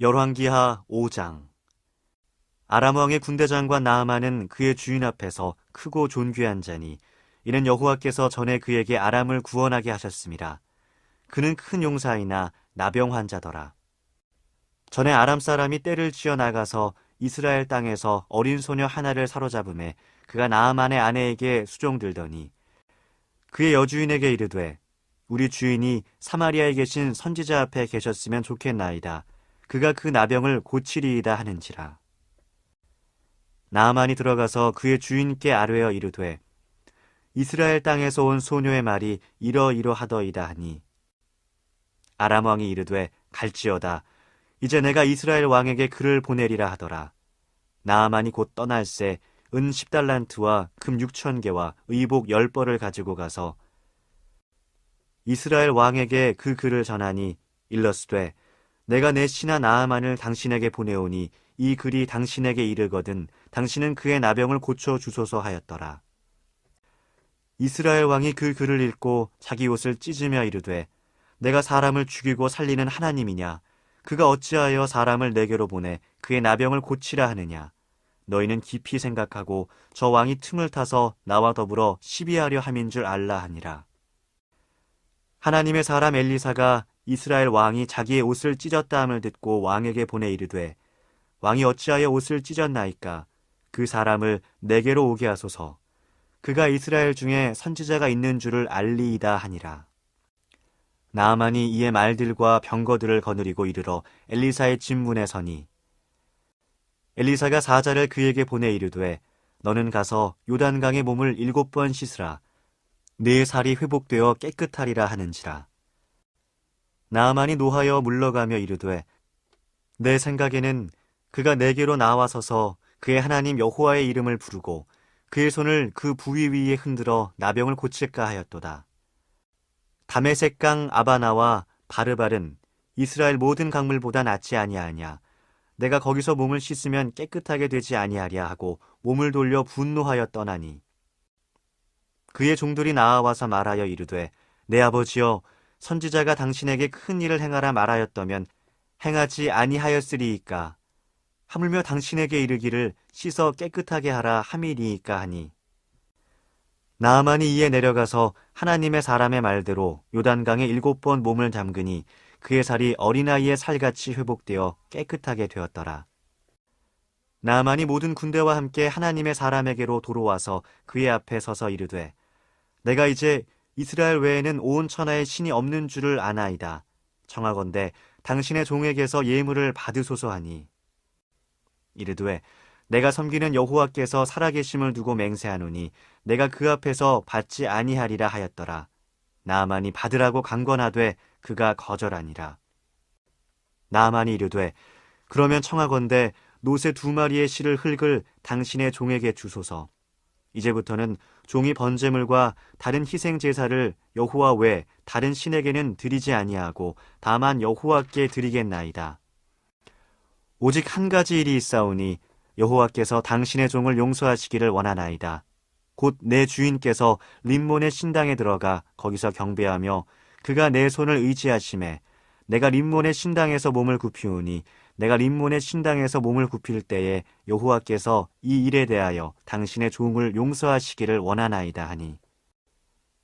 열왕기하 5장. 아람 왕의 군대장관 나아만은 그의 주인 앞에서 크고 존귀한 자니 이는 여호와께서 전에 그에게 아람을 구원하게 하셨습니다. 그는 큰 용사이나 나병 환자더라. 전에 아람 사람이 떼를 쥐어 나가서 이스라엘 땅에서 어린 소녀 하나를 사로잡음에 그가 나아만의 아내에게 수종들더니 그의 여주인에게 이르되 우리 주인이 사마리아에 계신 선지자 앞에 계셨으면 좋겠나이다. 그가 그 나병을 고치리이다 하는지라. 나아만이 들어가서 그의 주인께 아뢰어 이르되 이스라엘 땅에서 온 소녀의 말이 이러이러하더이다 하니 아람 왕이 이르되 갈지어다. 이제 내가 이스라엘 왕에게 글을 보내리라 하더라. 나아만이 곧 떠날새 은 10달란트와 금 6,000개와 의복 10벌을 가지고 가서 이스라엘 왕에게 그 글을 전하니 일러스되 내가 내 신하 나아만을 당신에게 보내오니 이 글이 당신에게 이르거든 당신은 그의 나병을 고쳐 주소서 하였더라. 이스라엘 왕이 그 글을 읽고 자기 옷을 찢으며 이르되 내가 사람을 죽이고 살리는 하나님이냐? 그가 어찌하여 사람을 내게로 보내 그의 나병을 고치라 하느냐? 너희는 깊이 생각하고 저 왕이 틈을 타서 나와 더불어 시비하려 함인 줄 알라 하니라. 하나님의 사람 엘리사가 이스라엘 왕이 자기의 옷을 찢었다 함을 듣고 왕에게 보내 이르되 왕이 어찌하여 옷을 찢었나이까? 그 사람을 내게로 오게 하소서. 그가 이스라엘 중에 선지자가 있는 줄을 알리이다 하니라. 나아만이 이에 말들과 병거들을 거느리고 이르러 엘리사의 집문에 서니 엘리사가 사자를 그에게 보내 이르되 너는 가서 요단강에 몸을 7번 씻으라. 네 살이 회복되어 깨끗하리라 하는지라. 나아만이 노하여 물러가며 이르되 내 생각에는 그가 내게로 나와서서 그의 하나님 여호와의 이름을 부르고 그의 손을 그 부위 위에 흔들어 나병을 고칠까 하였도다. 다메섹강 아바나와 바르발은 이스라엘 모든 강물보다 낫지 아니하냐. 내가 거기서 몸을 씻으면 깨끗하게 되지 아니하랴 하고 몸을 돌려 분노하여 떠나니 그의 종들이 나아와서 말하여 이르되 내 아버지여 선지자가 당신에게 큰 일을 행하라 말하였다면 행하지 아니하였으리이까. 하물며 당신에게 이르기를 씻어 깨끗하게 하라 함이리이까 하니 나아만이 이에 내려가서 하나님의 사람의 말대로 요단강에 7번 몸을 담그니 그의 살이 어린아이의 살같이 회복되어 깨끗하게 되었더라. 나아만이 모든 군대와 함께 하나님의 사람에게로 도로와서 그의 앞에 서서 이르되 내가 이제 이스라엘 외에는 온 천하에 신이 없는 줄을 아나이다. 청하건대 당신의 종에게서 예물을 받으소서 하니 이르되 내가 섬기는 여호와께서 살아계심을 두고 맹세하노니 내가 그 앞에서 받지 아니하리라 하였더라. 나아만이 받으라고 강권하되 그가 거절하니라. 나아만이 이르되 그러면 청하건대 노새 2마리의 실을 흙을 당신의 종에게 주소서. 이제부터는 종이 번제물과 다른 희생 제사를 여호와 외 다른 신에게는 드리지 아니하고 다만 여호와께 드리겠나이다. 오직 한 가지 일이 있사오니 여호와께서 당신의 종을 용서하시기를 원하나이다. 곧 내 주인께서 림몬의 신당에 들어가 거기서 경배하며 그가 내 손을 의지하심에 내가 림몬의 신당에서 몸을 굽히오니 내가 림몬의 신당에서 몸을 굽힐 때에 여호와께서 이 일에 대하여 당신의 종을 용서하시기를 원하나이다 하니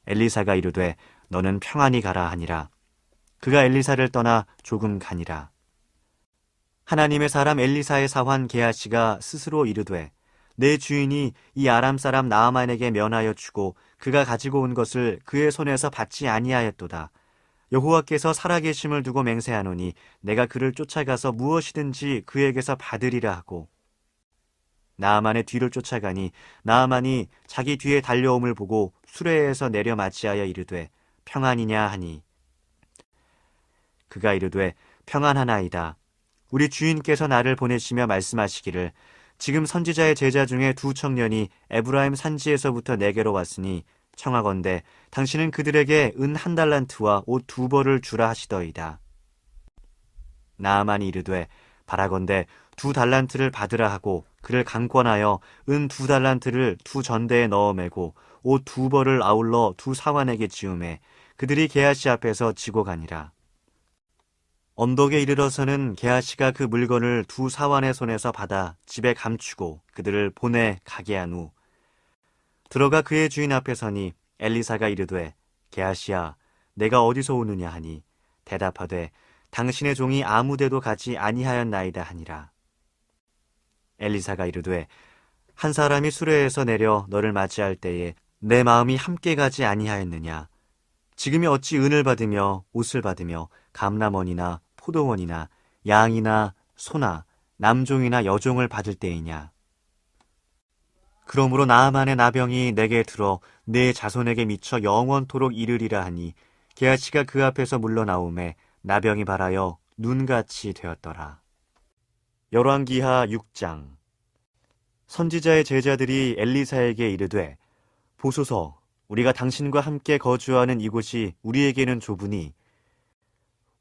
엘리사가 이르되 너는 평안히 가라 하니라. 그가 엘리사를 떠나 조금 가니라. 하나님의 사람 엘리사의 사환 게하시가 스스로 이르되 내 주인이 이 아람 사람 나아만에게 면하여 주고 그가 가지고 온 것을 그의 손에서 받지 아니하였도다. 여호와께서 살아계심을 두고 맹세하노니 내가 그를 쫓아가서 무엇이든지 그에게서 받으리라 하고 나아만의 뒤를 쫓아가니 나아만이 자기 뒤에 달려옴을 보고 수레에서 내려 맞이하여 이르되 평안이냐 하니 그가 이르되 평안하나이다. 우리 주인께서 나를 보내시며 말씀하시기를 지금 선지자의 제자 중에 2 청년이 에브라임 산지에서부터 내게로 왔으니 청하건대 당신은 그들에게 은 1달란트와 옷 2벌을 주라 하시더이다. 나아만이 이르되 바라건대 2달란트를 받으라 하고 그를 강권하여 은 2달란트를 2 전대에 넣어 매고 옷 2벌을 아울러 2 사환에게 지우매 그들이 게하시 앞에서 지고 가니라. 언덕에 이르러서는 게하시가 그 물건을 두 사환의 손에서 받아 집에 감추고 그들을 보내 가게 한 후 들어가 그의 주인 앞에 서니 엘리사가 이르되 게하시야 내가 어디서 오느냐 하니 대답하되 당신의 종이 아무데도 가지 아니하였나이다 하니라. 엘리사가 이르되 한 사람이 수레에서 내려 너를 맞이할 때에 내 마음이 함께 가지 아니하였느냐. 지금이 어찌 은을 받으며 옷을 받으며 감람원이나 포도원이나 양이나 소나 남종이나 여종을 받을 때이냐. 그러므로 나아만의 나병이 내게 들어 내 자손에게 미쳐 영원토록 이르리라 하니 게하시가 그 앞에서 물러나오매 나병이 발하여 눈같이 되었더라. 열왕기하 6장. 선지자의 제자들이 엘리사에게 이르되 보소서 우리가 당신과 함께 거주하는 이곳이 우리에게는 좁으니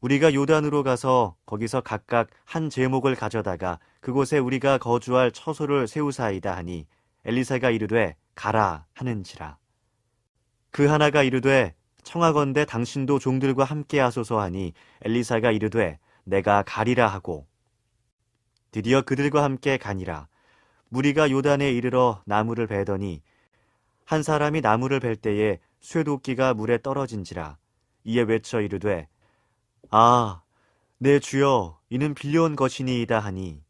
우리가 요단으로 가서 거기서 각각 한 제목을 가져다가 그곳에 우리가 거주할 처소를 세우사이다 하니 엘리사가 이르되 가라 하는지라. 그 하나가 이르되 청하건대 당신도 종들과 함께 하소서 하니 엘리사가 이르되 내가 가리라 하고 드디어 그들과 함께 가니라. 무리가 요단에 이르러 나무를 베더니 한 사람이 나무를 벨 때에 쇠도끼가 물에 떨어진지라. 이에 외쳐 이르되 아, 내 주여 이는 빌려온 것이니이다 하니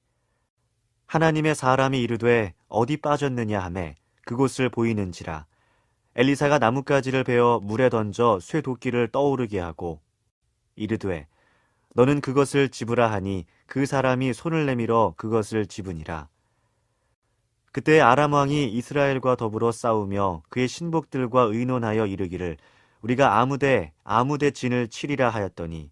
하나님의 사람이 이르되 어디 빠졌느냐 하매 그곳을 보이는지라. 엘리사가 나뭇가지를 베어 물에 던져 쇠도끼를 떠오르게 하고 이르되 너는 그것을 집으라 하니 그 사람이 손을 내밀어 그것을 집으니라. 그때 아람 왕이 이스라엘과 더불어 싸우며 그의 신복들과 의논하여 이르기를 우리가 아무데 진을 치리라 하였더니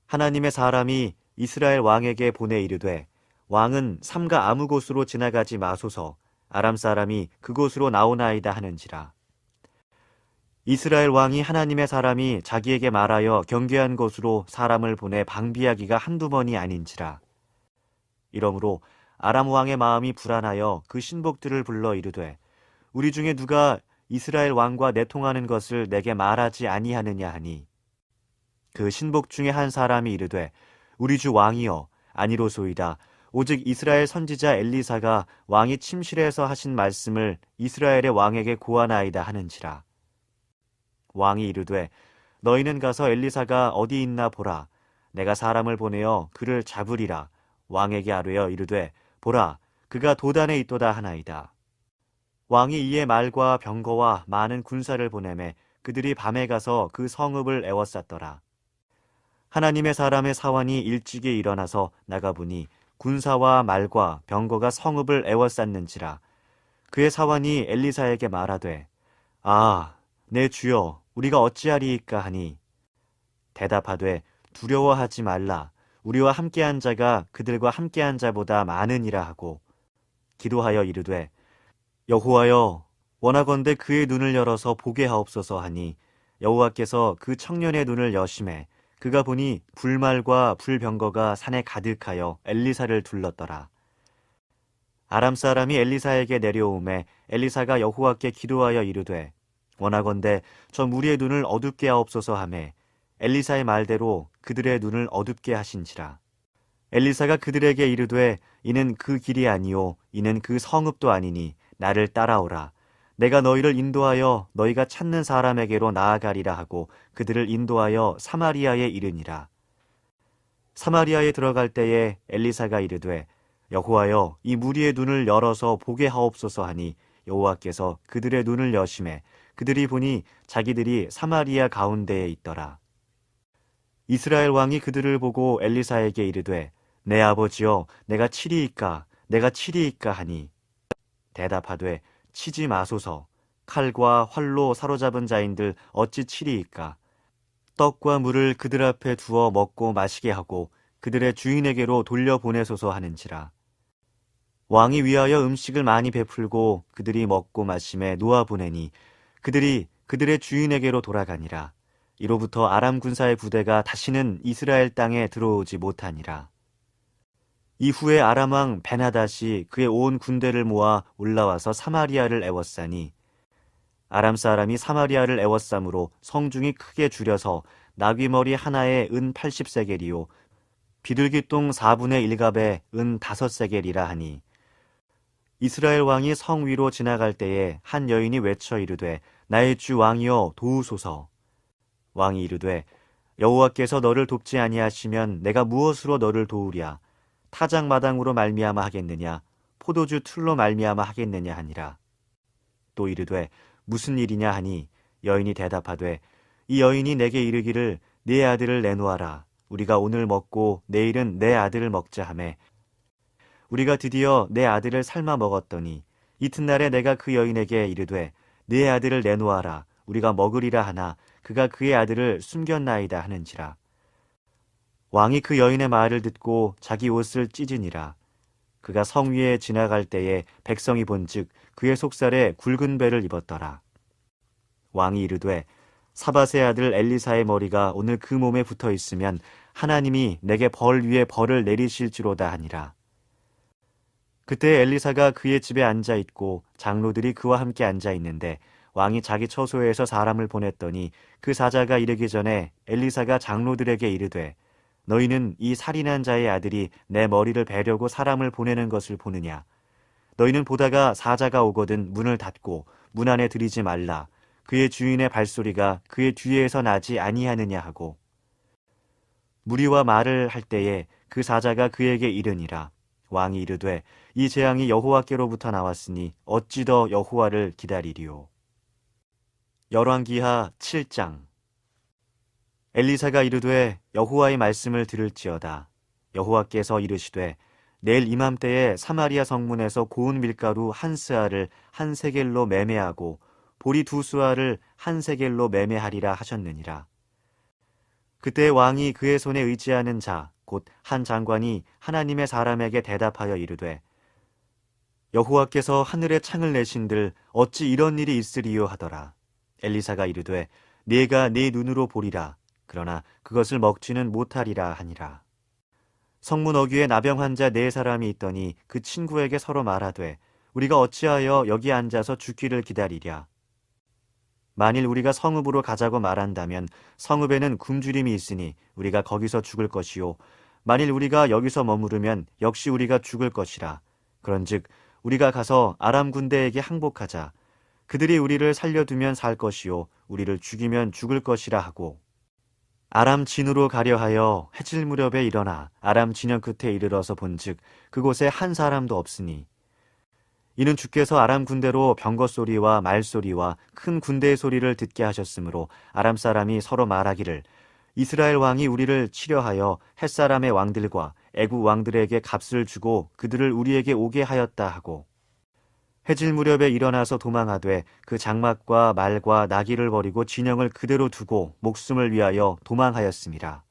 하나님의 사람이 이스라엘 왕에게 보내 이르되 왕은 삼가 아무 곳으로 지나가지 마소서 아람 사람이 그곳으로 나오나이다 하는지라. 이스라엘 왕이 하나님의 사람이 자기에게 말하여 경계한 곳으로 사람을 보내 방비하기가 한두 번이 아닌지라. 이러므로 아람 왕의 마음이 불안하여 그 신복들을 불러 이르되 우리 중에 누가 이스라엘 왕과 내통하는 것을 내게 말하지 아니하느냐 하니 그 신복 중에 한 사람이 이르되 우리 주 왕이여 아니로소이다. 오직 이스라엘 선지자 엘리사가 왕이 침실에서 하신 말씀을 이스라엘의 왕에게 고하나이다 하는지라. 왕이 이르되 너희는 가서 엘리사가 어디 있나 보라. 내가 사람을 보내어 그를 잡으리라. 왕에게 아뢰어 이르되 보라 그가 도단에 있도다 하나이다. 왕이 이에 말과 병거와 많은 군사를 보내매 그들이 밤에 가서 그 성읍을 에워쌌더라. 하나님의 사람의 사환이 일찍이 일어나서 나가보니 군사와 말과 병거가 성읍을 에워쌌는지라. 그의 사환이 엘리사에게 말하되 아, 내 주여 우리가 어찌하리이까 하니 대답하되 두려워하지 말라. 우리와 함께한 자가 그들과 함께한 자보다 많으니라 하고 기도하여 이르되 여호와여 원하건대 그의 눈을 열어서 보게 하옵소서 하니 여호와께서 그 청년의 눈을 여심해 그가 보니 불말과 불병거가 산에 가득하여 엘리사를 둘렀더라. 아람 사람이 엘리사에게 내려오매 엘리사가 여호와께 기도하여 이르되 원하건대 저 무리의 눈을 어둡게 하옵소서 하매 엘리사의 말대로 그들의 눈을 어둡게 하신지라. 엘리사가 그들에게 이르되 이는 그 길이 아니요 이는 그 성읍도 아니니 나를 따라오라. 내가 너희를 인도하여 너희가 찾는 사람에게로 나아가리라 하고 그들을 인도하여 사마리아에 이르니라. 사마리아에 들어갈 때에 엘리사가 이르되 여호와여 이 무리의 눈을 열어서 보게 하옵소서 하니 여호와께서 그들의 눈을 여심해 그들이 보니 자기들이 사마리아 가운데에 있더라. 이스라엘 왕이 그들을 보고 엘리사에게 이르되 내 아버지여 내가 치리이까 하니 대답하되 치지 마소서. 칼과 활로 사로잡은 자인들 어찌 치리이까. 떡과 물을 그들 앞에 두어 먹고 마시게 하고 그들의 주인에게로 돌려보내소서 하는지라. 왕이 위하여 음식을 많이 베풀고 그들이 먹고 마심에 놓아보내니 그들이 그들의 주인에게로 돌아가니라. 이로부터 아람 군사의 부대가 다시는 이스라엘 땅에 들어오지 못하니라. 이후에 아람 왕 벤하닷이 그의 온 군대를 모아 올라와서 사마리아를 에워싸니 아람 사람이 사마리아를 에워싸므로 성중이 크게 줄여서 나귀머리 하나에 은 80세겔이요 비둘기똥 4분의 1갑에 은 5세겔이라 하니 이스라엘 왕이 성 위로 지나갈 때에 한 여인이 외쳐 이르되 나의 주 왕이여 도우소서. 왕이 이르되 여호와께서 너를 돕지 아니하시면 내가 무엇으로 너를 도우랴. 타작마당으로 말미암아 하겠느냐 포도주 틀로 말미암아 하겠느냐 하니라. 또 이르되 무슨 일이냐 하니 여인이 대답하되 이 여인이 내게 이르기를 네 아들을 내놓아라. 우리가 오늘 먹고 내일은 내 아들을 먹자 하매 우리가 드디어 내 아들을 삶아 먹었더니 이튿날에 내가 그 여인에게 이르되 네 아들을 내놓아라. 우리가 먹으리라 하나 그가 그의 아들을 숨겼나이다 하는지라. 왕이 그 여인의 말을 듣고 자기 옷을 찢으니라. 그가 성 위에 지나갈 때에 백성이 본즉 그의 속살에 굵은 배를 입었더라. 왕이 이르되 사밧의 아들 엘리사의 머리가 오늘 그 몸에 붙어 있으면 하나님이 내게 벌 위에 벌을 내리실지로다 하니라. 그때 엘리사가 그의 집에 앉아 있고 장로들이 그와 함께 앉아 있는데 왕이 자기 처소에서 사람을 보냈더니 그 사자가 이르기 전에 엘리사가 장로들에게 이르되 너희는 이 살인한 자의 아들이 내 머리를 베려고 사람을 보내는 것을 보느냐. 너희는 보다가 사자가 오거든 문을 닫고 문 안에 들이지 말라. 그의 주인의 발소리가 그의 뒤에서 나지 아니하느냐 하고 무리와 말을 할 때에 그 사자가 그에게 이르니라. 왕이 이르되 이 재앙이 여호와께로부터 나왔으니 어찌 더 여호와를 기다리리요. 열왕기하 7장. 엘리사가 이르되 여호와의 말씀을 들을지어다. 여호와께서 이르시되 내일 이맘때에 사마리아 성문에서 고운 밀가루 한 스아를 한 세겔로 매매하고 보리 2수아를 한 세겔로 매매하리라 하셨느니라. 그때 왕이 그의 손에 의지하는 자 곧 한 장관이 하나님의 사람에게 대답하여 이르되 여호와께서 하늘에 창을 내신들 어찌 이런 일이 있으리요 하더라. 엘리사가 이르되 네가 네 눈으로 보리라. 그러나 그것을 먹지는 못하리라 하니라. 성문 어귀에 나병 환자 4사람이 있더니 그 친구에게 서로 말하되 우리가 어찌하여 여기 앉아서 죽기를 기다리랴. 만일 우리가 성읍으로 가자고 말한다면 성읍에는 굶주림이 있으니 우리가 거기서 죽을 것이요 만일 우리가 여기서 머무르면 역시 우리가 죽을 것이라. 그런즉 우리가 가서 아람 군대에게 항복하자. 그들이 우리를 살려두면 살 것이요 우리를 죽이면 죽을 것이라 하고 아람 진으로 가려 하여 해질 무렵에 일어나 아람 진영 끝에 이르러서 본즉 그곳에 한 사람도 없으니 이는 주께서 아람 군대로 병거 소리와 말 소리와 큰 군대의 소리를 듣게 하셨으므로 아람 사람이 서로 말하기를 이스라엘 왕이 우리를 치려하여 햇사람의 왕들과 애국 왕들에게 값을 주고 그들을 우리에게 오게 하였다 하고 해질 무렵에 일어나서 도망하되 그 장막과 말과 나귀를 버리고 진영을 그대로 두고 목숨을 위하여 도망하였습니다.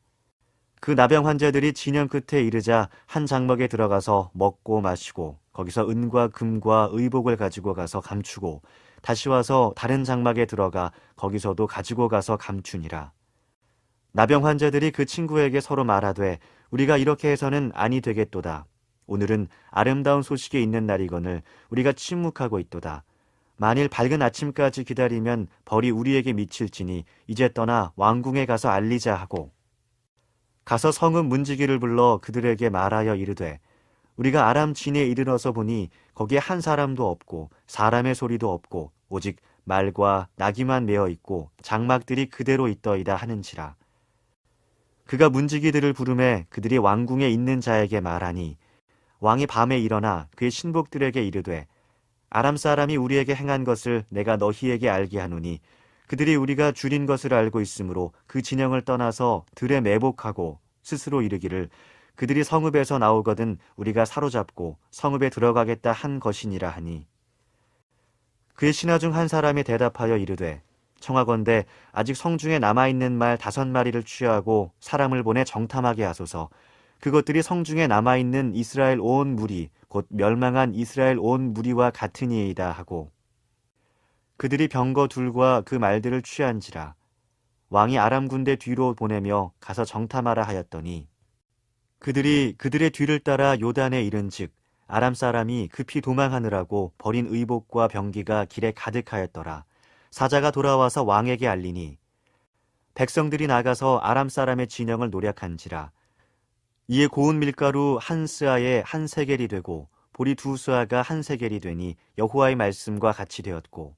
그 나병 환자들이 진영 끝에 이르자 한 장막에 들어가서 먹고 마시고 거기서 은과 금과 의복을 가지고 가서 감추고 다시 와서 다른 장막에 들어가 거기서도 가지고 가서 감추니라. 나병 환자들이 그 친구에게 서로 말하되 우리가 이렇게 해서는 아니 되겠도다. 오늘은 아름다운 소식이 있는 날이거늘 우리가 침묵하고 있도다. 만일 밝은 아침까지 기다리면 벌이 우리에게 미칠지니 이제 떠나 왕궁에 가서 알리자 하고 가서 성읍 문지기를 불러 그들에게 말하여 이르되 우리가 아람 진에 이르러서 보니 거기에 한 사람도 없고 사람의 소리도 없고 오직 말과 나귀만 메어 있고 장막들이 그대로 있더이다 하는지라. 그가 문지기들을 부르매 그들이 왕궁에 있는 자에게 말하니 왕이 밤에 일어나 그의 신복들에게 이르되 아람 사람이 우리에게 행한 것을 내가 너희에게 알게 하노니 그들이 우리가 줄인 것을 알고 있으므로 그 진영을 떠나서 들에 매복하고 스스로 이르기를 그들이 성읍에서 나오거든 우리가 사로잡고 성읍에 들어가겠다 한 것이니라 하니 그의 신하 중 한 사람이 대답하여 이르되 청하건대 아직 성중에 남아있는 말 5마리를 취하고 사람을 보내 정탐하게 하소서. 그것들이 성중에 남아있는 이스라엘 온 무리 곧 멸망한 이스라엘 온 무리와 같으니이다 하고 그들이 병거 둘과 그 말들을 취한지라. 왕이 아람 군대 뒤로 보내며 가서 정탐하라 하였더니 그들이 그들의 뒤를 따라 요단에 이른즉 아람 사람이 급히 도망하느라고 버린 의복과 병기가 길에 가득하였더라. 사자가 돌아와서 왕에게 알리니 백성들이 나가서 아람 사람의 진영을 노략한지라. 이에 고운 밀가루 한 스아에 한 세겔이 되고 보리 두 스아가 한 세겔이 되니 여호와의 말씀과 같이 되었고,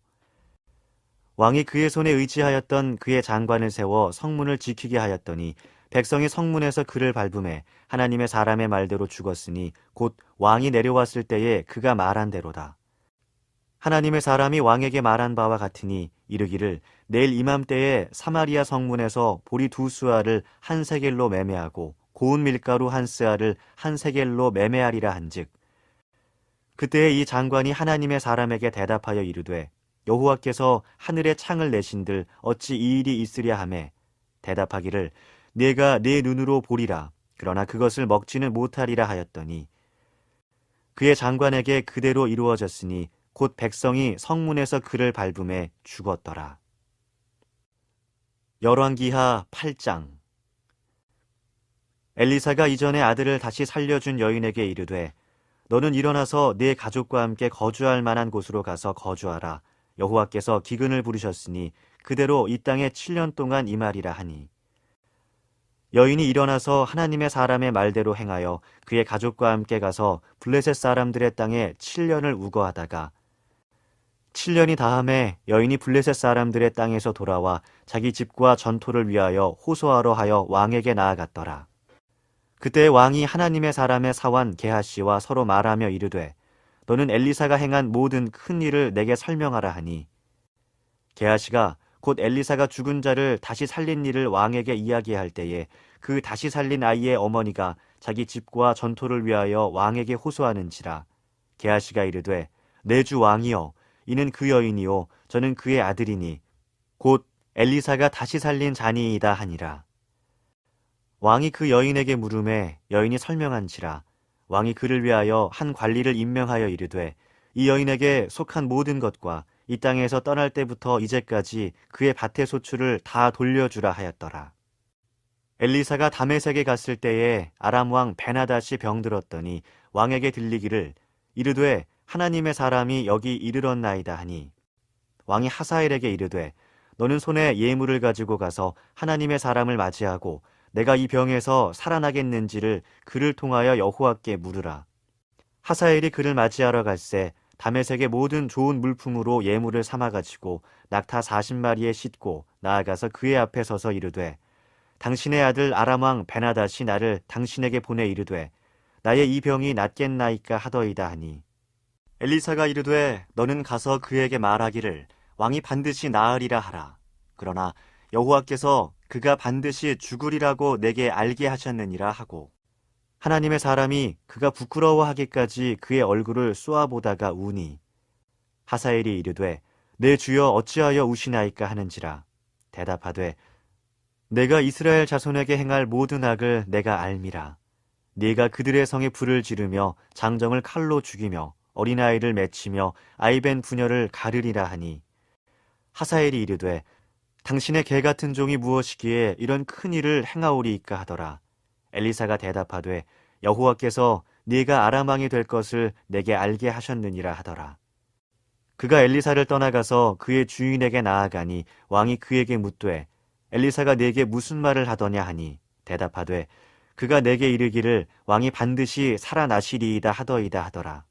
왕이 그의 손에 의지하였던 그의 장관을 세워 성문을 지키게 하였더니 백성이 성문에서 그를 밟음에 하나님의 사람의 말대로 죽었으니 곧 왕이 내려왔을 때에 그가 말한 대로다. 하나님의 사람이 왕에게 말한 바와 같으니 이르기를 내일 이맘때에 사마리아 성문에서 보리 두 스아를 한 세겔로 매매하고 고운 밀가루 한 스아를 한 세겔로 매매하리라 한즉, 그때에 이 장관이 하나님의 사람에게 대답하여 이르되 여호와께서 하늘에 창을 내신들 어찌 이 일이 있으랴 하매, 대답하기를 내가 내 눈으로 보리라 그러나 그것을 먹지는 못하리라 하였더니, 그의 장관에게 그대로 이루어졌으니 곧 백성이 성문에서 그를 밟음에 죽었더라. 열왕기하 8장. 엘리사가 이전에 아들을 다시 살려준 여인에게 이르되 너는 일어나서 네 가족과 함께 거주할 만한 곳으로 가서 거주하라. 여호와께서 기근을 부르셨으니 그대로 이 땅에 7년 동안 임하리라 하니, 여인이 일어나서 하나님의 사람의 말대로 행하여 그의 가족과 함께 가서 블레셋 사람들의 땅에 7년을 우거하다가 7년이 다함에 여인이 블레셋 사람들의 땅에서 돌아와 자기 집과 전토를 위하여 호소하러 하여 왕에게 나아갔더라. 그때 왕이 하나님의 사람의 사환 게하시와 서로 말하며 이르되 너는 엘리사가 행한 모든 큰 일을 내게 설명하라 하니, 게하시가 곧 엘리사가 죽은 자를 다시 살린 일을 왕에게 이야기할 때에 그 다시 살린 아이의 어머니가 자기 집과 전토를 위하여 왕에게 호소하는지라. 게하시가 이르되 내 주 왕이여, 이는 그 여인이요 저는 그의 아들이니 곧 엘리사가 다시 살린 자니이다 하니라. 왕이 그 여인에게 물음에 여인이 설명한지라. 왕이 그를 위하여 한 관리를 임명하여 이르되 이 여인에게 속한 모든 것과 이 땅에서 떠날 때부터 이제까지 그의 밭의 소출을 다 돌려주라 하였더라. 엘리사가 다메섹에 갔을 때에 아람 왕 베나닷이 병들었더니 왕에게 들리기를 이르되 하나님의 사람이 여기 이르렀나이다 하니, 왕이 하사엘에게 이르되 너는 손에 예물을 가지고 가서 하나님의 사람을 맞이하고 내가 이 병에서 살아나겠는지를 그를 통하여 여호와께 물으라. 하사엘이 그를 맞이하러 갈새 다메섹의 모든 좋은 물품으로 예물을 삼아가지고 낙타 40마리에 싣고 나아가서 그의 앞에 서서 이르되 당신의 아들 아람 왕 베나닷이 나를 당신에게 보내 이르되 나의 이 병이 낫겠나이까 하더이다 하니, 엘리사가 이르되 너는 가서 그에게 말하기를 왕이 반드시 나으리라 하라. 그러나 여호와께서 그가 반드시 죽으리라고 내게 알게 하셨느니라 하고, 하나님의 사람이 그가 부끄러워하기까지 그의 얼굴을 쏘아보다가 우니, 하사엘이 이르되 내 주여 어찌하여 우시나이까 하는지라. 대답하되 내가 이스라엘 자손에게 행할 모든 악을 내가 알미라. 네가 그들의 성에 불을 지르며 장정을 칼로 죽이며 어린아이를 맺히며 아이벤 부녀를 가르리라 하니, 하사엘이 이르되 당신의 개 같은 종이 무엇이기에 이런 큰 일을 행하오리이까 하더라. 엘리사가 대답하되 여호와께서 네가 아람 왕이 될 것을 내게 알게 하셨느니라 하더라. 그가 엘리사를 떠나가서 그의 주인에게 나아가니 왕이 그에게 묻되 엘리사가 네게 무슨 말을 하더냐 하니, 대답하되 그가 내게 이르기를 왕이 반드시 살아나시리이다 하더이다 하더라.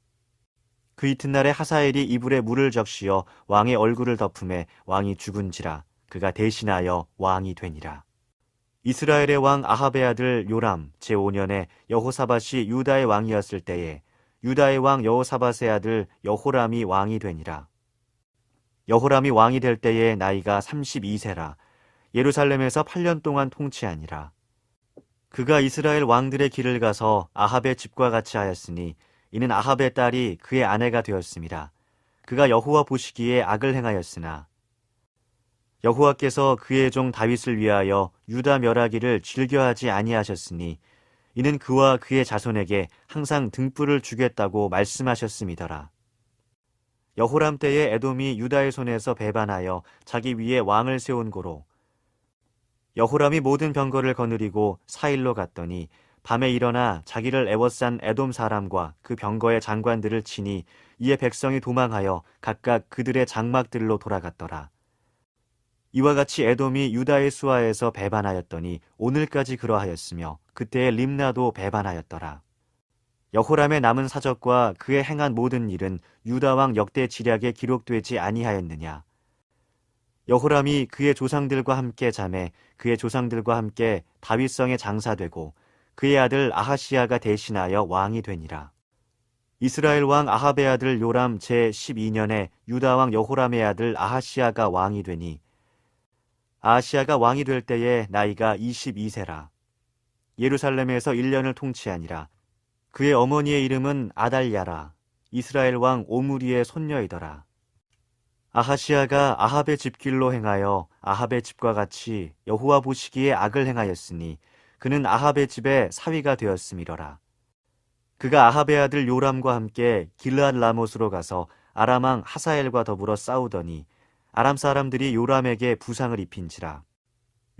그 이튿날에 하사엘이 이불에 물을 적시어 왕의 얼굴을 덮음에 왕이 죽은지라. 그가 대신하여 왕이 되니라. 이스라엘의 왕 아합의 아들 요람 제5년에 여호사밧이 유다의 왕이었을 때에 유다의 왕 여호사밧의 아들 여호람이 왕이 되니라. 여호람이 왕이 될 때에 나이가 32세라. 예루살렘에서 8년 동안 통치하니라. 그가 이스라엘 왕들의 길을 가서 아합의 집과 같이 하였으니 이는 아합의 딸이 그의 아내가 되었습니다. 그가 여호와 보시기에 악을 행하였으나 여호와께서 그의 종 다윗을 위하여 유다 멸하기를 즐겨하지 아니하셨으니 이는 그와 그의 자손에게 항상 등불을 주겠다고 말씀하셨음이더라. 여호람 때에 에돔이 유다의 손에서 배반하여 자기 위에 왕을 세운 고로 여호람이 모든 병거를 거느리고 사일로 갔더니 밤에 일어나 자기를 애워싼 에돔 사람과 그 병거의 장관들을 치니 이에 백성이 도망하여 각각 그들의 장막들로 돌아갔더라. 이와 같이 에돔이 유다의 수하에서 배반하였더니 오늘까지 그러하였으며 그때의 림나도 배반하였더라. 여호람의 남은 사적과 그의 행한 모든 일은 유다 왕 역대 지략에 기록되지 아니하였느냐. 여호람이 그의 조상들과 함께 잠에 그의 조상들과 함께 다윗성에 장사되고 그의 아들 아하시야가 대신하여 왕이 되니라. 이스라엘 왕 아합의 아들 요람 제12년에 유다 왕 여호람의 아들 아하시야가 왕이 되니 아하시야가 왕이 될 때에 나이가 22세라. 예루살렘에서 1년을 통치하니라. 그의 어머니의 이름은 아달랴라. 이스라엘 왕 오므리의 손녀이더라. 아하시야가 아합의 집길로 행하여 아합의 집과 같이 여호와 보시기에 악을 행하였으니 그는 아합의 집에 사위가 되었음이러라. 그가 아합의 아들 요람과 함께 길르앗 라못으로 가서 아람 왕 하사엘과 더불어 싸우더니 아람 사람들이 요람에게 부상을 입힌지라.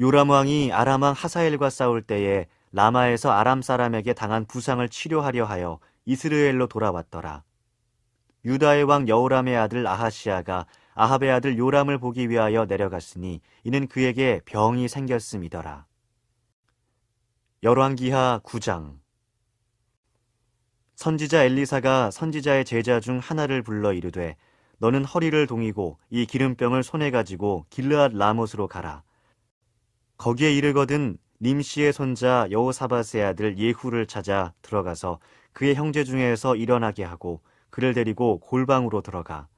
요람 왕이 아람 왕 하사엘과 싸울 때에 라마에서 아람 사람에게 당한 부상을 치료하려 하여 이스라엘로 돌아왔더라. 유다의 왕 여호람의 아들 아하시야가 아합의 아들 요람을 보기 위하여 내려갔으니 이는 그에게 병이 생겼음이더라. 열왕기하 9장. 선지자 엘리사가 선지자의 제자 중 하나를 불러 이르되 너는 허리를 동이고 이 기름병을 손에 가지고 길르앗 라못으로 가라. 거기에 이르거든 님시의 손자 여호사밧의 아들 예후를 찾아 들어가서 그의 형제 중에서 일어나게 하고 그를 데리고 골방으로 들어가.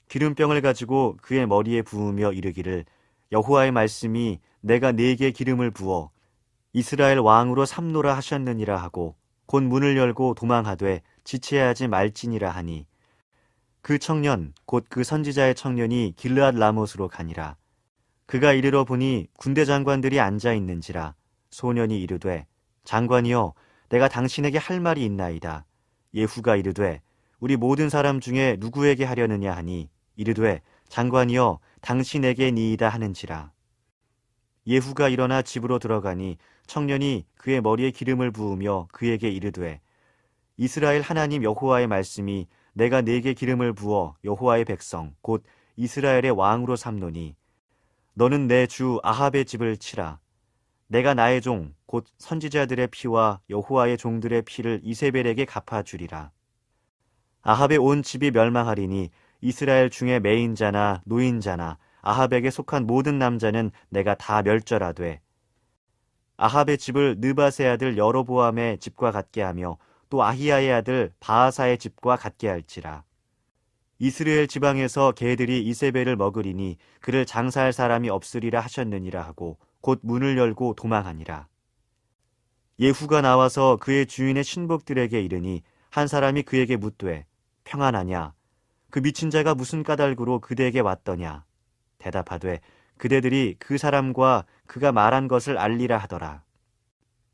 기름병을 가지고 그의 머리에 부으며 이르기를 여호와의 말씀이 내가 네게 기름을 부어 이스라엘 왕으로 삼노라 하셨느니라 하고 곧 문을 열고 도망하되 지체하지 말지니라 하니 그 청년 곧 그 선지자의 청년이 길르앗 라못으로 가니라. 그가 이르러 보니 군대 장관들이 앉아 있는지라. 소년이 이르되 장관이여 내가 당신에게 할 말이 있나이다. 예후가 이르되 우리 모든 사람 중에 누구에게 하려느냐 하니 이르되 장관이여 당신에게니이다 하는지라. 예후가 일어나 집으로 들어가니 청년이 그의 머리에 기름을 부으며 그에게 이르되 이스라엘 하나님 여호와의 말씀이 내가 네게 기름을 부어 여호와의 백성 곧 이스라엘의 왕으로 삼노니 너는 내 주 아합의 집을 치라. 내가 나의 종 곧 선지자들의 피와 여호와의 종들의 피를 이세벨에게 갚아주리라. 아합의 온 집이 멸망하리니 이스라엘 중에 매인자나 노인자나 아합에게 속한 모든 남자는 내가 다 멸절하되 아합의 집을 느밧의 아들 여로보암의 집과 같게 하며 또 아히야의 아들 바하사의 집과 같게 할지라. 이스라엘 지방에서 개들이 이세벨을 먹으리니 그를 장사할 사람이 없으리라 하셨느니라 하고 곧 문을 열고 도망하니라. 예후가 나와서 그의 주인의 신복들에게 이르니 한 사람이 그에게 묻되 평안하냐? 그 미친 자가 무슨 까닭으로 그대에게 왔더냐? 대답하되 그대들이 그 사람과 그가 말한 것을 알리라 하더라.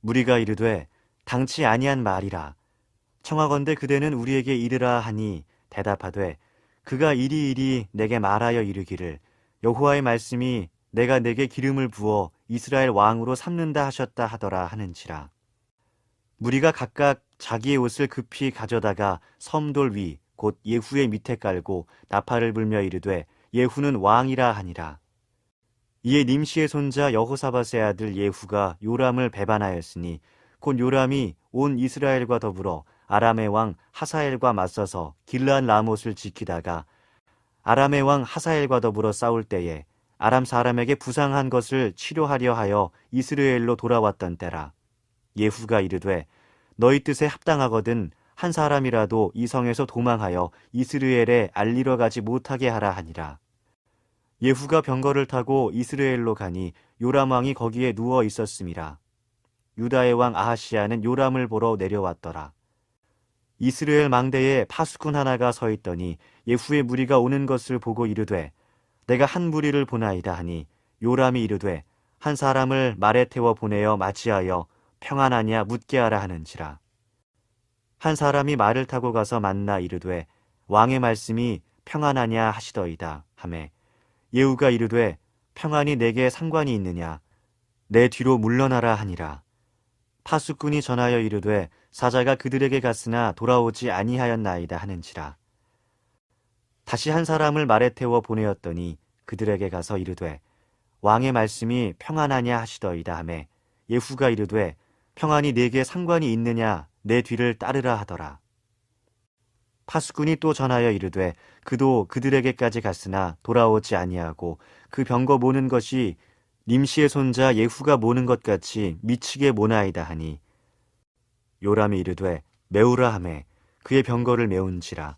무리가 이르되 당치 아니한 말이라. 청하건대 그대는 우리에게 이르라 하니 대답하되 그가 이리이리 내게 말하여 이르기를 여호와의 말씀이 내가 내게 기름을 부어 이스라엘 왕으로 삼는다 하셨다 하더라 하는지라. 무리가 각각 자기의 옷을 급히 가져다가 섬돌 위 곧 예후의 밑에 깔고 나팔을 불며 이르되 예후는 왕이라 하니라. 이에 님시의 손자 여호사밧의 아들 예후가 요람을 배반하였으니 곧 요람이 온 이스라엘과 더불어 아람의 왕 하사엘과 맞서서 길르앗 라못을 지키다가 아람의 왕 하사엘과 더불어 싸울 때에 아람 사람에게 부상한 것을 치료하려 하여 이스라엘로 돌아왔던 때라. 예후가 이르되 너희 뜻에 합당하거든 한 사람이라도 이 성에서 도망하여 이스라엘에 알리러 가지 못하게 하라 하니라. 예후가 병거를 타고 이스라엘로 가니 요람 왕이 거기에 누워 있었음이라. 유다의 왕 아하시야는 요람을 보러 내려왔더라. 이스라엘 망대에 파수꾼 하나가 서 있더니 예후의 무리가 오는 것을 보고 이르되 내가 한 무리를 보나이다 하니 요람이 이르되 한 사람을 말에 태워 보내어 맞이하여 평안하냐 묻게 하라 하는지라. 한 사람이 말을 타고 가서 만나 이르되 왕의 말씀이 평안하냐 하시더이다 하매 예후가 이르되 평안이 내게 상관이 있느냐 내 뒤로 물러나라 하니라. 파수꾼이 전하여 이르되 사자가 그들에게 갔으나 돌아오지 아니하였나이다 하는지라. 다시 한 사람을 말에 태워 보내었더니 그들에게 가서 이르되 왕의 말씀이 평안하냐 하시더이다 하매 예후가 이르되 평안이 내게 상관이 있느냐 내 뒤를 따르라 하더라. 파수꾼이 또 전하여 이르되 그도 그들에게까지 갔으나 돌아오지 아니하고 그 병거 모는 것이 님시의 손자 예후가 모는 것 같이 미치게 모나이다 하니 요람이 이르되 메우라 하매 그의 병거를 메운지라.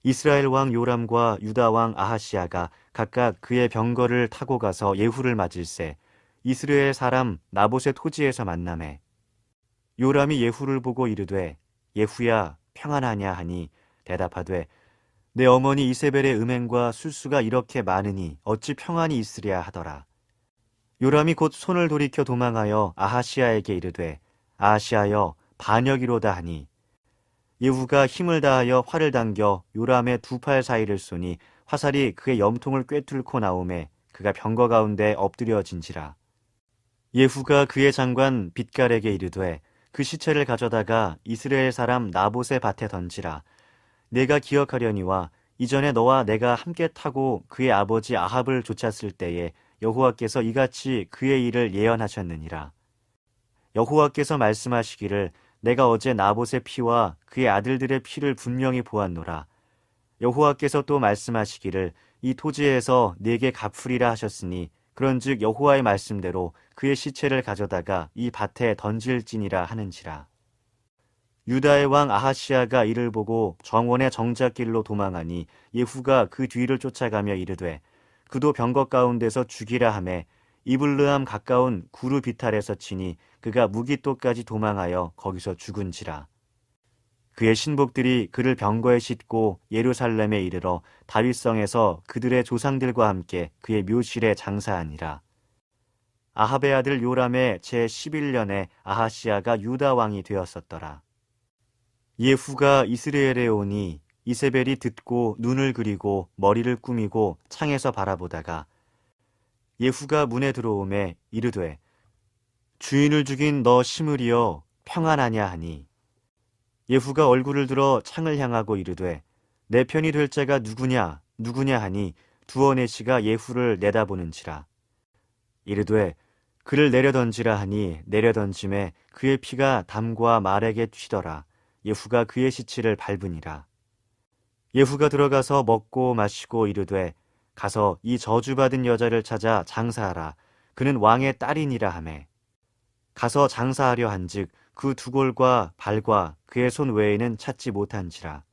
이스라엘 왕 요람과 유다 왕 아하시야가 각각 그의 병거를 타고 가서 예후를 맞을새 이스라엘 사람 나봇의 토지에서 만나매 요람이 예후를 보고 이르되 예후야 평안하냐 하니 대답하되 내 어머니 이세벨의 음행과 술수가 이렇게 많으니 어찌 평안이 있으랴 하더라. 요람이 곧 손을 돌이켜 도망하여 아하시야에게 이르되 아하시야여 반역이로다 하니 예후가 힘을 다하여 활을 당겨 요람의 두 팔 사이를 쏘니 화살이 그의 염통을 꿰뚫고 나오매 그가 병거 가운데 엎드려진지라. 예후가 그의 장관 빛갈에게 이르되 그 시체를 가져다가 이스라엘 사람 나봇의 밭에 던지라. 내가 기억하려니와 이전에 너와 내가 함께 타고 그의 아버지 아합을 쫓았을 때에 여호와께서 이같이 그의 일을 예언하셨느니라. 여호와께서 말씀하시기를 내가 어제 나봇의 피와 그의 아들들의 피를 분명히 보았노라. 여호와께서 또 말씀하시기를 이 토지에서 네게 갚으리라 하셨으니 그런즉 여호와의 말씀대로 그의 시체를 가져다가 이 밭에 던질지니라 하는지라. 유다의 왕 아하시야가 이를 보고 정원의 정작길로 도망하니 예후가 그 뒤를 쫓아가며 이르되 그도 병거 가운데서 죽이라 하매 이블르함 가까운 구르 비탈에서 치니 그가 무기토까지 도망하여 거기서 죽은지라. 그의 신복들이 그를 병거에 싣고 예루살렘에 이르러 다윗성에서 그들의 조상들과 함께 그의 묘실에 장사하니라. 아합의 아들 요람의 제11년에 아하시야가 유다 왕이 되었었더라. 예후가 이스라엘에 오니 이세벨이 듣고 눈을 그리고 머리를 꾸미고 창에서 바라보다가 예후가 문에 들어오매 이르되 주인을 죽인 너 시므리여 평안하냐 하니 예후가 얼굴을 들어 창을 향하고 이르되 내 편이 될 자가 누구냐 하니 두어 내시가 예후를 내다보는지라. 이르되 그를 내려던지라 하니 내려던짐에 그의 피가 담과 말에게 튀더라. 예후가 그의 시체를 밟으니라. 예후가 들어가서 먹고 마시고 이르되 가서 이 저주받은 여자를 찾아 장사하라. 그는 왕의 딸이니라 하매 가서 장사하려 한즉 그 두 골과 발과 그의 손 외에는 찾지 못한지라.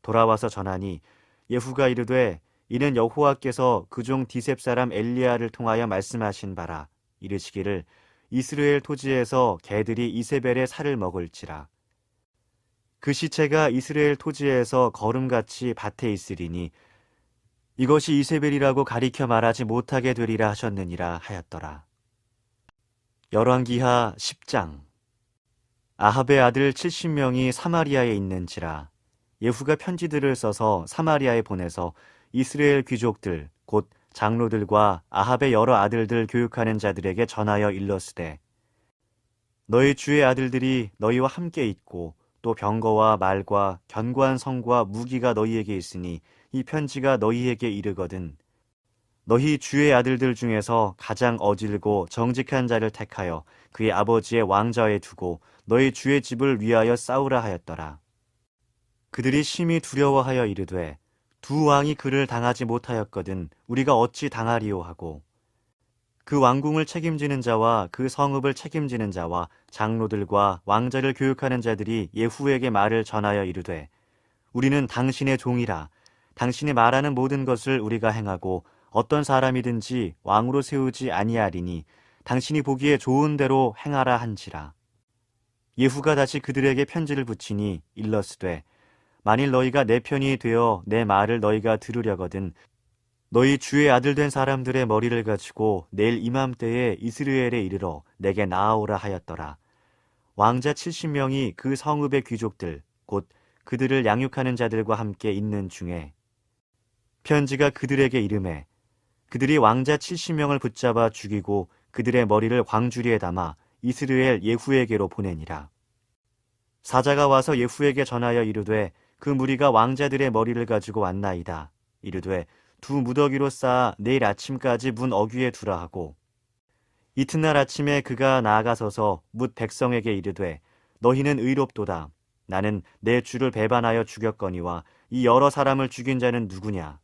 돌아와서 전하니 예후가 이르되 이는 여호와께서 그종 디셉 사람 엘리야를 통하여 말씀하신 바라. 이르시기를 이스라엘 토지에서 개들이 이세벨의 살을 먹을지라. 그 시체가 이스라엘 토지에서 거름같이 밭에 있으리니 이것이 이세벨이라고 가리켜 말하지 못하게 되리라 하셨느니라 하였더라. 열왕기하 10장. 아합의 아들 70명이 사마리아에 있는지라. 예후가 편지들을 써서 사마리아에 보내서 이스라엘 귀족들 곧 장로들과 아합의 여러 아들들 교육하는 자들에게 전하여 일렀으되 너희 주의 아들들이 너희와 함께 있고 또 병거와 말과 견고한 성과 무기가 너희에게 있으니 이 편지가 너희에게 이르거든 너희 주의 아들들 중에서 가장 어질고 정직한 자를 택하여 그의 아버지의 왕좌에 두고 너희 주의 집을 위하여 싸우라 하였더라. 그들이 심히 두려워하여 이르되 두 왕이 그를 당하지 못하였거든 우리가 어찌 당하리오 하고 그 왕궁을 책임지는 자와 그 성읍을 책임지는 자와 장로들과 왕자를 교육하는 자들이 예후에게 말을 전하여 이르되 우리는 당신의 종이라 당신이 말하는 모든 것을 우리가 행하고 어떤 사람이든지 왕으로 세우지 아니하리니 당신이 보기에 좋은 대로 행하라 한지라. 예후가 다시 그들에게 편지를 붙이니 일러스되 만일 너희가 내 편이 되어 내 말을 너희가 들으려거든 너희 주의 아들 된 사람들의 머리를 가지고 내일 이맘때에 이스라엘에 이르러 내게 나아오라 하였더라. 왕자 70명이 그 성읍의 귀족들 곧 그들을 양육하는 자들과 함께 있는 중에 편지가 그들에게 이르매 그들이 왕자 70명을 붙잡아 죽이고 그들의 머리를 광주리에 담아 이스라엘 예후에게로 보내니라. 사자가 와서 예후에게 전하여 이르되 그 무리가 왕자들의 머리를 가지고 왔나이다. 이르되 두 무더기로 쌓아 내일 아침까지 문 어귀에 두라 하고 이튿날 아침에 그가 나아가서서 뭇 백성에게 이르되 너희는 의롭도다. 나는 내 주를 배반하여 죽였거니와 이 여러 사람을 죽인 자는 누구냐?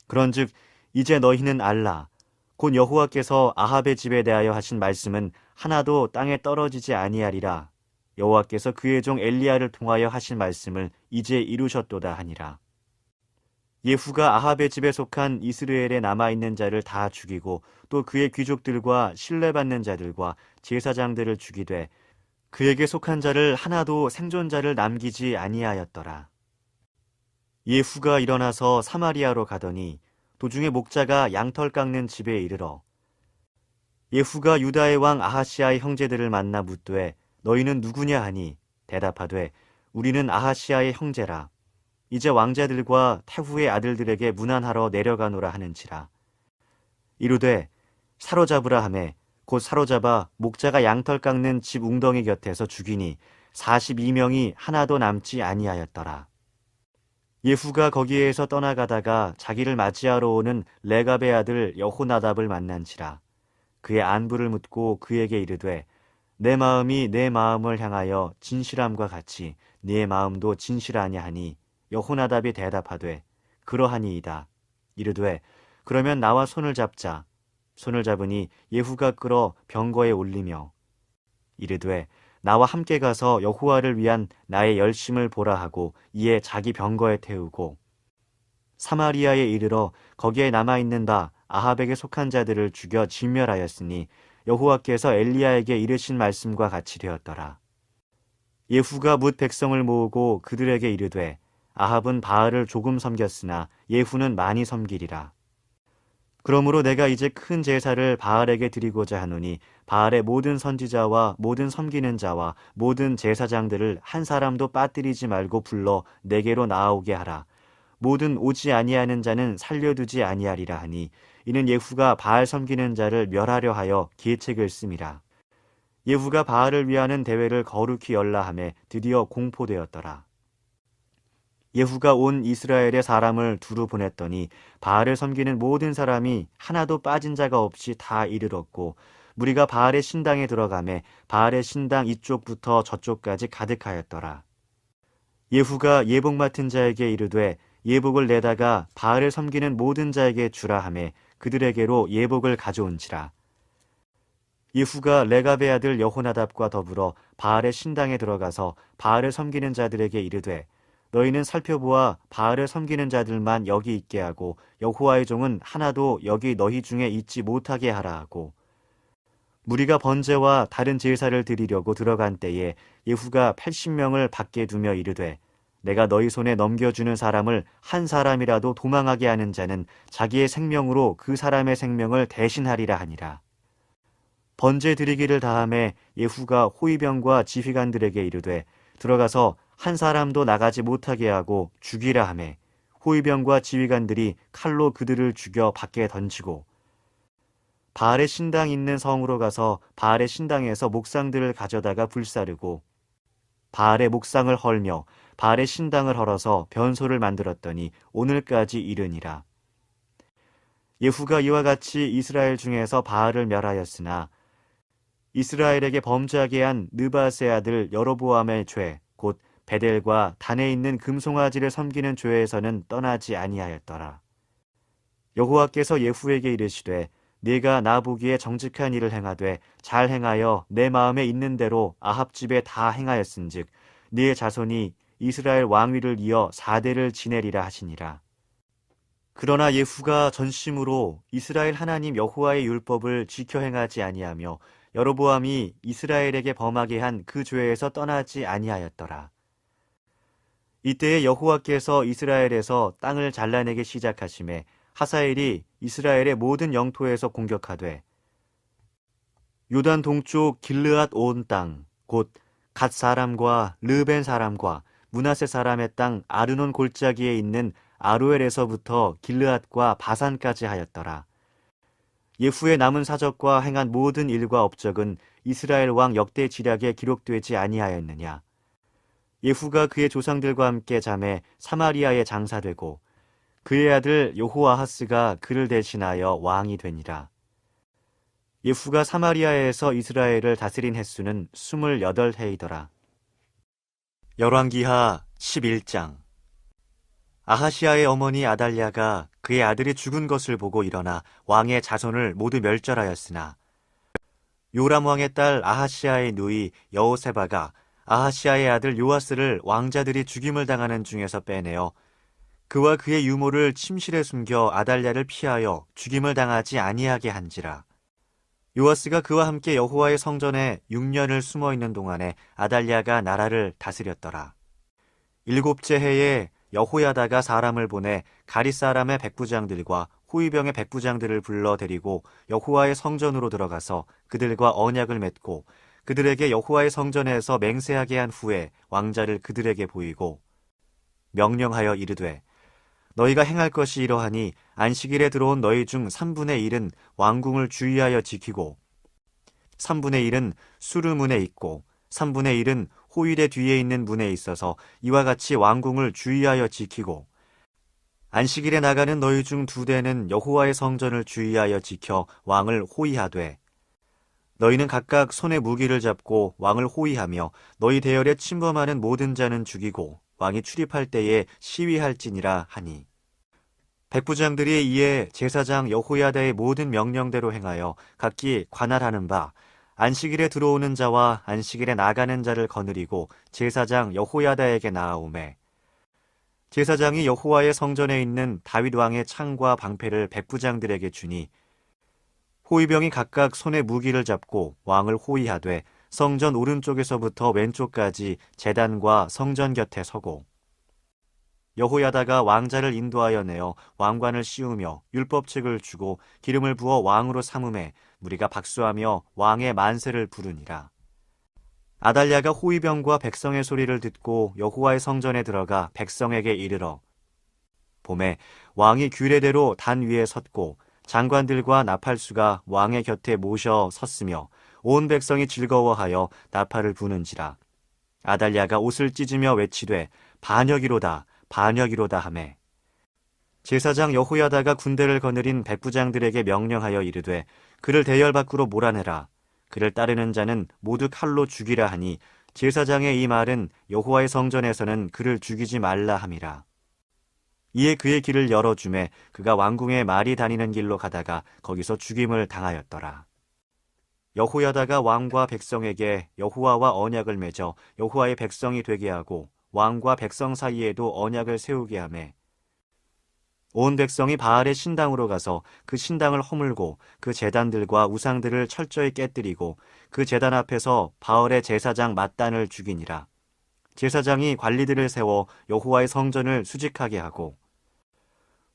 그런즉 이제 너희는 알라. 곧 여호와께서 아합의 집에 대하여 하신 말씀은 하나도 땅에 떨어지지 아니하리라. 여호와께서 그의 종 엘리야를 통하여 하신 말씀을 이제 이루셨도다 하니라. 예후가 아합의 집에 속한 이스라엘에 남아있는 자를 다 죽이고 또 그의 귀족들과 신뢰받는 자들과 제사장들을 죽이되 그에게 속한 자를 하나도 생존자를 남기지 아니하였더라. 예후가 일어나서 사마리아로 가더니 도중에 목자가 양털 깎는 집에 이르러 예후가 유다의 왕 아하시아의 형제들을 만나 묻되 너희는 누구냐 하니 대답하되 우리는 아하시아의 형제라. 이제 왕자들과 태후의 아들들에게 문안하러 내려가노라 하는지라. 이르되 사로잡으라 하매 곧 사로잡아 목자가 양털 깎는 집 웅덩이 곁에서 죽이니 42명이 하나도 남지 아니하였더라. 예후가 거기에서 떠나가다가 자기를 맞이하러 오는 레갑의 아들 여호나답을 만난지라. 그의 안부를 묻고 그에게 이르되 내 마음이 내 마음을 향하여 진실함과 같이 네 마음도 진실하냐 하니 여호나답이 대답하되 그러하니이다. 이르되 그러면 나와 손을 잡자. 손을 잡으니 예후가 끌어 병거에 올리며 이르되 나와 함께 가서 여호와를 위한 나의 열심을 보라 하고 이에 자기 병거에 태우고 사마리아에 이르러 거기에 남아있는 바 아합에게 속한 자들을 죽여 진멸하였으니 여호와께서 엘리야에게 이르신 말씀과 같이 되었더라. 예후가 뭇 백성을 모으고 그들에게 이르되 아합은 바알을 조금 섬겼으나 예후는 많이 섬기리라. 그러므로 내가 이제 큰 제사를 바알에게 드리고자 하노니 바알의 모든 선지자와 모든 섬기는 자와 모든 제사장들을 한 사람도 빠뜨리지 말고 불러 내게로 나아오게 하라. 모든 오지 아니하는 자는 살려두지 아니하리라 하니 이는 예후가 바알 섬기는 자를 멸하려 하여 계책을 씀이라. 예후가 바알을 위하는 대회를 거룩히 열라 하매 드디어 공포되었더라. 예후가 온 이스라엘의 사람을 두루 보냈더니 바알을 섬기는 모든 사람이 하나도 빠진 자가 없이 다 이르렀고 무리가 바알의 신당에 들어가매 바알의 신당 이쪽부터 저쪽까지 가득하였더라. 예후가 예복 맡은 자에게 이르되 예복을 내다가 바알을 섬기는 모든 자에게 주라 하매 그들에게로 예복을 가져온지라. 예후가 레갑의 아들 여호나답과 더불어 바알의 신당에 들어가서 바알을 섬기는 자들에게 이르되 너희는 살펴보아 바알을 섬기는 자들만 여기 있게 하고 여호와의 종은 하나도 여기 너희 중에 있지 못하게 하라 하고 무리가 번제와 다른 제사를 드리려고 들어간 때에 예후가 80명을 밖에 두며 이르되 내가 너희 손에 넘겨주는 사람을 한 사람이라도 도망하게 하는 자는 자기의 생명으로 그 사람의 생명을 대신하리라 하니라. 번제 드리기를 다함에 예후가 호위병과 지휘관들에게 이르되 들어가서 한 사람도 나가지 못하게 하고 죽이라 하매 호위병과 지휘관들이 칼로 그들을 죽여 밖에 던지고 바알의 신당 있는 성으로 가서 바알의 신당에서 목상들을 가져다가 불사르고 바알의 목상을 헐며 바알의 신당을 헐어서 변소를 만들었더니 오늘까지 이르니라. 예후가 이와 같이 이스라엘 중에서 바알을 멸하였으나 이스라엘에게 범죄하게 한 느바스의 아들 여로보암의 죄 곧 베델과 단에 있는 금송아지를 섬기는 죄에서는 떠나지 아니하였더라. 여호와께서 예후에게 이르시되 네가 나 보기에 정직한 일을 행하되 잘 행하여 내 마음에 있는 대로 아합 집에 다 행하였은즉 네 자손이 이스라엘 왕위를 이어 4대를 지내리라 하시니라. 그러나 예후가 전심으로 이스라엘 하나님 여호와의 율법을 지켜 행하지 아니하며 여로보암이 이스라엘에게 범하게 한 그 죄에서 떠나지 아니하였더라. 이때에 여호와께서 이스라엘에서 땅을 잘라내기 시작하심에 하사엘이 이스라엘의 모든 영토에서 공격하되 요단 동쪽 길르앗 온 땅 곧 갓 사람과 르벤 사람과 므낫세 사람의 땅 아르논 골짜기에 있는 아로엘에서부터 길르앗과 바산까지 하였더라. 예후의 남은 사적과 행한 모든 일과 업적은 이스라엘 왕 역대 지략에 기록되지 아니하였느냐. 예후가 그의 조상들과 함께 잠에 사마리아에 장사되고 그의 아들 여호아하스가 그를 대신하여 왕이 되니라. 예후가 사마리아에서 이스라엘을 다스린 횟수는 28해이더라. 열왕기하 11장. 아하시아의 어머니 아달랴가 그의 아들이 죽은 것을 보고 일어나 왕의 자손을 모두 멸절하였으나 요람 왕의 딸 아하시아의 누이 여호세바가 아하시아의 아들 요아스를 왕자들이 죽임을 당하는 중에서 빼내어 그와 그의 유모를 침실에 숨겨 아달랴를 피하여 죽임을 당하지 아니하게 한지라. 요아스가 그와 함께 여호와의 성전에 6년을 숨어 있는 동안에 아달랴가 나라를 다스렸더라. 7째 해에 여호야다가 사람을 보내 가릿 사람의 백부장들과 호위병의 백부장들을 불러 데리고 여호와의 성전으로 들어가서 그들과 언약을 맺고 그들에게 여호와의 성전에서 맹세하게 한 후에 왕자를 그들에게 보이고 명령하여 이르되 너희가 행할 것이 이러하니 안식일에 들어온 너희 중 3분의 1은 왕궁을 주의하여 지키고 3분의 1은 수르문에 있고 3분의 1은 호일의 뒤에 있는 문에 있어서 이와 같이 왕궁을 주의하여 지키고 안식일에 나가는 너희 중 2대는 여호와의 성전을 주의하여 지켜 왕을 호위하되 너희는 각각 손에 무기를 잡고 왕을 호위하며 너희 대열에 침범하는 모든 자는 죽이고 왕이 출입할 때에 시위할지니라 하니 백부장들이 이에 제사장 여호야다의 모든 명령대로 행하여 각기 관할하는 바 안식일에 들어오는 자와 안식일에 나가는 자를 거느리고 제사장 여호야다에게 나아오매 제사장이 여호와의 성전에 있는 다윗 왕의 창과 방패를 백부장들에게 주니 호위병이 각각 손에 무기를 잡고 왕을 호위하되 성전 오른쪽에서부터 왼쪽까지 제단과 성전 곁에 서고 여호야다가 왕자를 인도하여 내어 왕관을 씌우며 율법책을 주고 기름을 부어 왕으로 삼음에 무리가 박수하며 왕의 만세를 부르니라. 아달랴가 호위병과 백성의 소리를 듣고 여호와의 성전에 들어가 백성에게 이르러 봄에 왕이 규례대로 단 위에 섰고 장관들과 나팔수가 왕의 곁에 모셔 섰으며 온 백성이 즐거워하여 나팔을 부는지라. 아달랴가 옷을 찢으며 외치되 반역이로다 반역이로다 하매 제사장 여호야다가 군대를 거느린 백부장들에게 명령하여 이르되 그를 대열 밖으로 몰아내라. 그를 따르는 자는 모두 칼로 죽이라 하니 제사장의 이 말은 여호와의 성전에서는 그를 죽이지 말라 함이라. 이에 그의 길을 열어주매 그가 왕궁에 말이 다니는 길로 가다가 거기서 죽임을 당하였더라. 여호야다가 왕과 백성에게 여호와와 언약을 맺어 여호와의 백성이 되게 하고 왕과 백성 사이에도 언약을 세우게 하매 온 백성이 바알의 신당으로 가서 그 신당을 허물고 그 제단들과 우상들을 철저히 깨뜨리고 그 제단 앞에서 바알의 제사장 맏단을 죽이니라. 제사장이 관리들을 세워 여호와의 성전을 수직하게 하고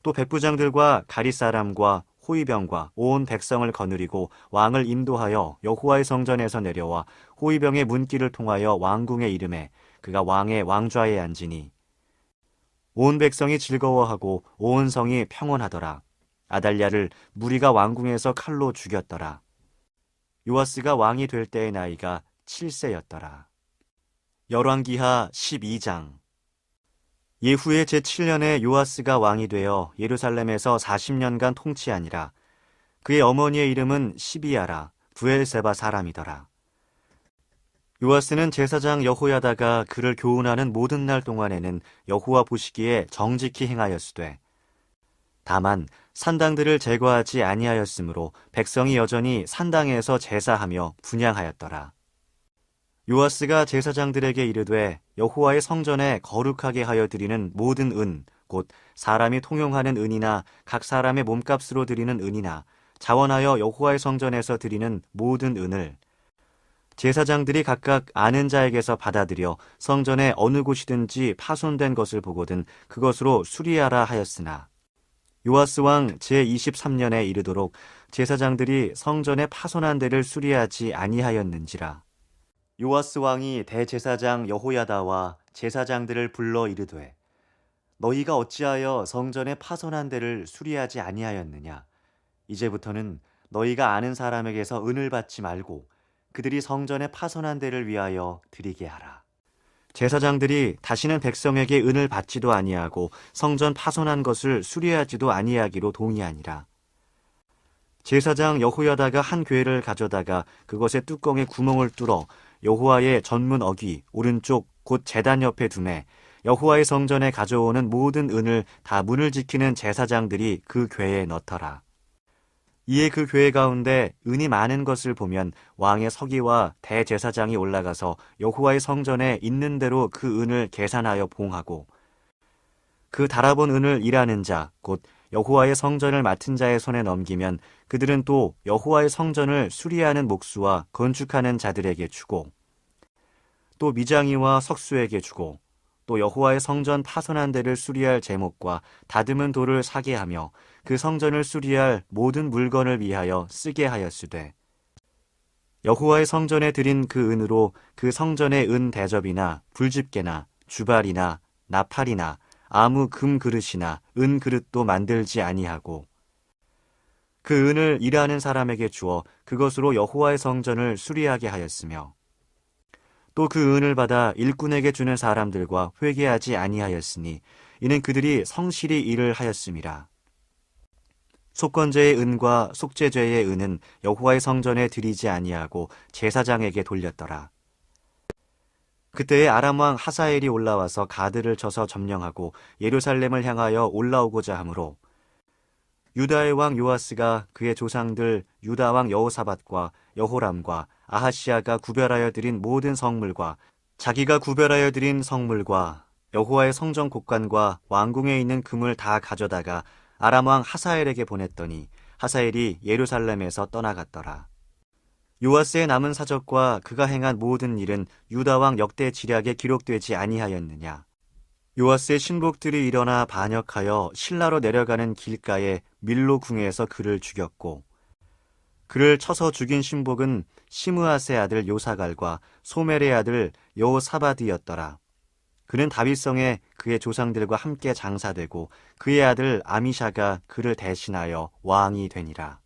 또 백부장들과 가릿 사람과 호위병과 온 백성을 거느리고 왕을 인도하여 여호와의 성전에서 내려와 호위병의 문길을 통하여 왕궁에 이르매 그가 왕의 왕좌에 앉으니 온 백성이 즐거워하고 온 성이 평온하더라. 아달랴를 무리가 왕궁에서 칼로 죽였더라. 요아스가 왕이 될 때의 나이가 7세였더라. 열왕기하 12장. 예후의 제7년에 요아스가 왕이 되어 예루살렘에서 40년간 통치하니라. 그의 어머니의 이름은 시비야라 부엘세바 사람이더라. 요아스는 제사장 여호야다가 그를 교훈하는 모든 날 동안에는 여호와 보시기에 정직히 행하였으되 다만 산당들을 제거하지 아니하였으므로 백성이 여전히 산당에서 제사하며 분향하였더라. 요아스가 제사장들에게 이르되 여호와의 성전에 거룩하게 하여 드리는 모든 은 곧 사람이 통용하는 은이나 각 사람의 몸값으로 드리는 은이나 자원하여 여호와의 성전에서 드리는 모든 은을 제사장들이 각각 아는 자에게서 받아들여 성전의 어느 곳이든지 파손된 것을 보거든 그것으로 수리하라 하였으나 요아스 왕 제23년에 이르도록 제사장들이 성전의 파손한 데를 수리하지 아니하였는지라. 요아스 왕이 대제사장 여호야다와 제사장들을 불러 이르되 너희가 어찌하여 성전의 파손한 데를 수리하지 아니하였느냐. 이제부터는 너희가 아는 사람에게서 은을 받지 말고 그들이 성전의 파손한 데를 위하여 드리게 하라. 제사장들이 다시는 백성에게 은을 받지도 아니하고 성전 파손한 것을 수리하지도 아니하기로 동의하니라. 제사장 여호야다가 한 궤를 가져다가 그것의 뚜껑에 구멍을 뚫어 여호와의 전문 어귀 오른쪽 곧 제단 옆에 두매 여호와의 성전에 가져오는 모든 은을 다 문을 지키는 제사장들이 그 궤에 넣더라. 이에 그 궤 가운데 은이 많은 것을 보면 왕의 서기와 대제사장이 올라가서 여호와의 성전에 있는 대로 그 은을 계산하여 봉하고 그 달아본 은을 일하는 자 곧 여호와의 성전을 맡은 자의 손에 넘기면 그들은 또 여호와의 성전을 수리하는 목수와 건축하는 자들에게 주고 또 미장이와 석수에게 주고 또 여호와의 성전 파손한 데를 수리할 제목과 다듬은 돌을 사게 하며 그 성전을 수리할 모든 물건을 위하여 쓰게 하였으되 여호와의 성전에 드린 그 은으로 그 성전의 은 대접이나 불집게나 주발이나 나팔이나 아무 금 그릇이나 은 그릇도 만들지 아니하고 그 은을 일하는 사람에게 주어 그것으로 여호와의 성전을 수리하게 하였으며 또 그 은을 받아 일꾼에게 주는 사람들과 회개하지 아니하였으니 이는 그들이 성실히 일을 하였음이라. 속건제의 은과 속죄제의 은은 여호와의 성전에 드리지 아니하고 제사장에게 돌렸더라. 그때에 아람 왕 하사엘이 올라와서 가드를 쳐서 점령하고 예루살렘을 향하여 올라오고자 하므로 유다의 왕 요아스가 그의 조상들 유다 왕 여호사밧과 여호람과 아하시아가 구별하여 드린 모든 성물과 자기가 구별하여 드린 성물과 여호와의 성전 곡관과 왕궁에 있는 금을 다 가져다가 아람 왕 하사엘에게 보냈더니 하사엘이 예루살렘에서 떠나갔더라. 요아스의 남은 사적과 그가 행한 모든 일은 유다 왕 역대 지략에 기록되지 아니하였느냐. 요아스의 신복들이 일어나 반역하여 실라로 내려가는 길가에 밀로 궁에서 그를 죽였고 그를 쳐서 죽인 신복은 시므아스의 아들 요사갈과 소멜의 아들 여호사밧이었더라. 그는 다윗성에 그의 조상들과 함께 장사되고 그의 아들 아미샤가 그를 대신하여 왕이 되니라.